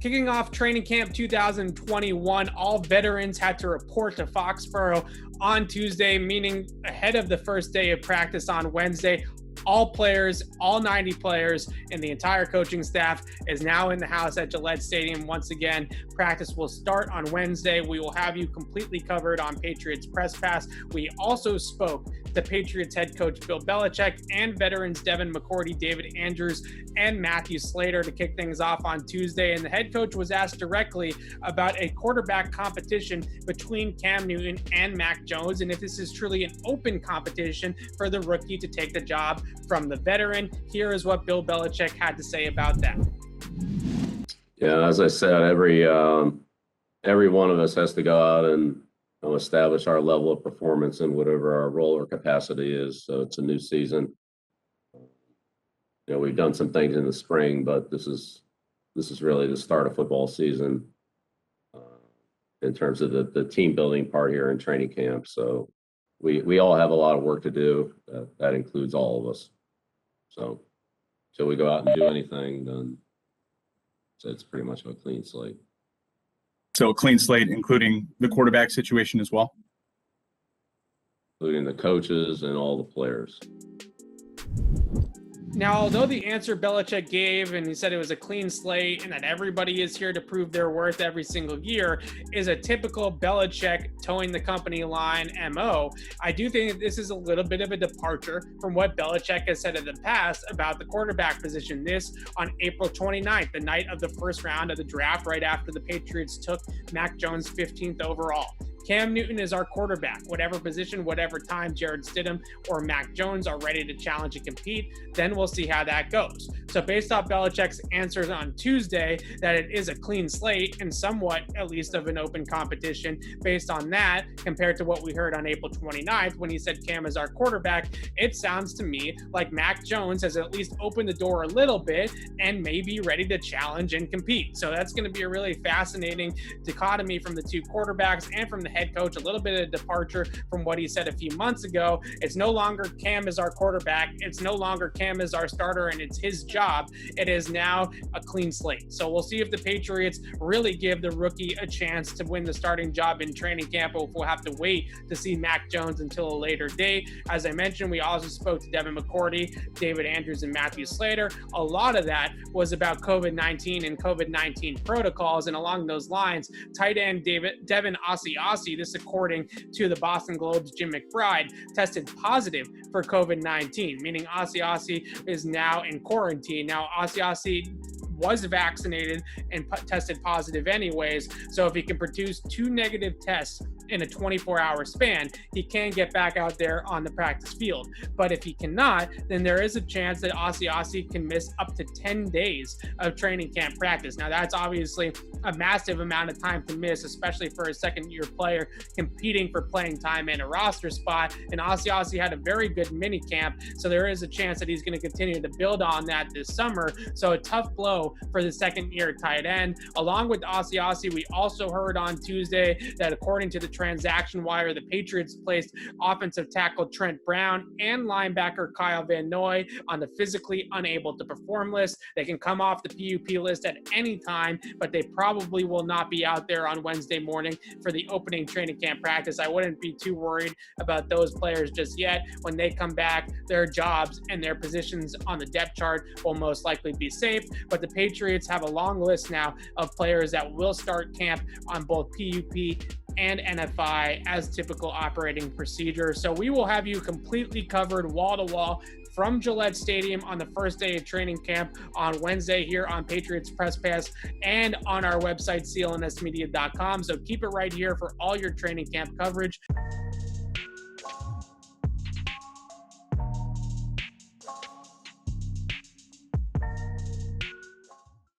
Kicking off training camp 2021, all veterans had to report to Foxborough on Tuesday, meaning ahead of the first day of practice on Wednesday. All players, all 90 players, and the entire coaching staff is now in the house at Gillette Stadium once again. Practice will start on Wednesday. We will have you completely covered on Patriots Press Pass. We also spoke to Patriots head coach Bill Belichick and veterans Devin McCourty, David Andrews, and Matthew Slater to kick things off on Tuesday. And the head coach was asked directly about a quarterback competition between Cam Newton and Mac Jones, and if this is truly an open competition for the rookie to take the job from the veteran. Here is what Bill Belichick had to say about that. Yeah, as I said, every one of us has to go out and establish our level of performance in whatever our role or capacity is. So it's a new season. We've done some things in the spring, but this is really the start of football season in terms of the team building part here in training camp. So we all have a lot of work to do. That includes all of us. So until we go out and do anything, then it's pretty much a clean slate. So a clean slate, including the quarterback situation as well? Including the coaches and all the players. Now, although the answer Belichick gave, and he said it was a clean slate and that everybody is here to prove their worth every single year, is a typical Belichick towing the company line MO, I do think that this is a little bit of a departure from what Belichick has said in the past about the quarterback position. This on April 29th, the night of the first round of the draft, right after the Patriots took Mac Jones 15th overall. Cam Newton is our quarterback. Whatever position, whatever time Jarrett Stidham or Mac Jones are ready to challenge and compete, then we'll see how that goes. So based off Belichick's answers on Tuesday that it is a clean slate and somewhat at least of an open competition, based on that, compared to what we heard on April 29th when he said Cam is our quarterback, it sounds to me like Mac Jones has at least opened the door a little bit and may be ready to challenge and compete. So that's going to be a really fascinating dichotomy from the two quarterbacks and from the head coach, a little bit of departure from what he said a few months ago. It's no longer Cam is our quarterback. It's no longer Cam is our starter and it's his job. It is now a clean slate. So we'll see if the Patriots really give the rookie a chance to win the starting job in training camp, or if we'll have to wait to see Mac Jones until a later date. As I mentioned, we also spoke to Devin McCourty, David Andrews, and Matthew Slater. A lot of that was about COVID-19 and COVID-19 protocols, and along those lines, tight end Devin Asiasi, this according to the Boston Globe's Jim McBride, tested positive for COVID-19, meaning Asiasi is now in quarantine. Now, Asiasi was vaccinated and tested positive anyways, so if he can produce 2 negative tests in a 24-hour span, he can get back out there on the practice field. But if he cannot, then there is a chance that Asiasi can miss up to 10 days of training camp practice. Now, that's obviously a massive amount of time to miss, especially for a second-year player competing for playing time and a roster spot. And Asiasi had a very good mini camp, so there is a chance that he's going to continue to build on that this summer. So a tough blow for the second-year tight end. Along with Asiasi, we also heard on Tuesday that according to the transaction wire, the Patriots placed offensive tackle Trent Brown and linebacker Kyle Van Noy on the physically unable to perform list. They can come off the PUP list at any time, but they probably will not be out there on Wednesday morning for the opening training camp practice. I wouldn't be too worried about those players just yet. When they come back, their jobs and their positions on the depth chart will most likely be safe, but the Patriots have a long list now of players that will start camp on both PUP and NFI as typical operating procedure. So we will have you completely covered wall to wall from Gillette Stadium on the first day of training camp on Wednesday here on Patriots Press Pass and on our website, CLNSmedia.com. So keep it right here for all your training camp coverage.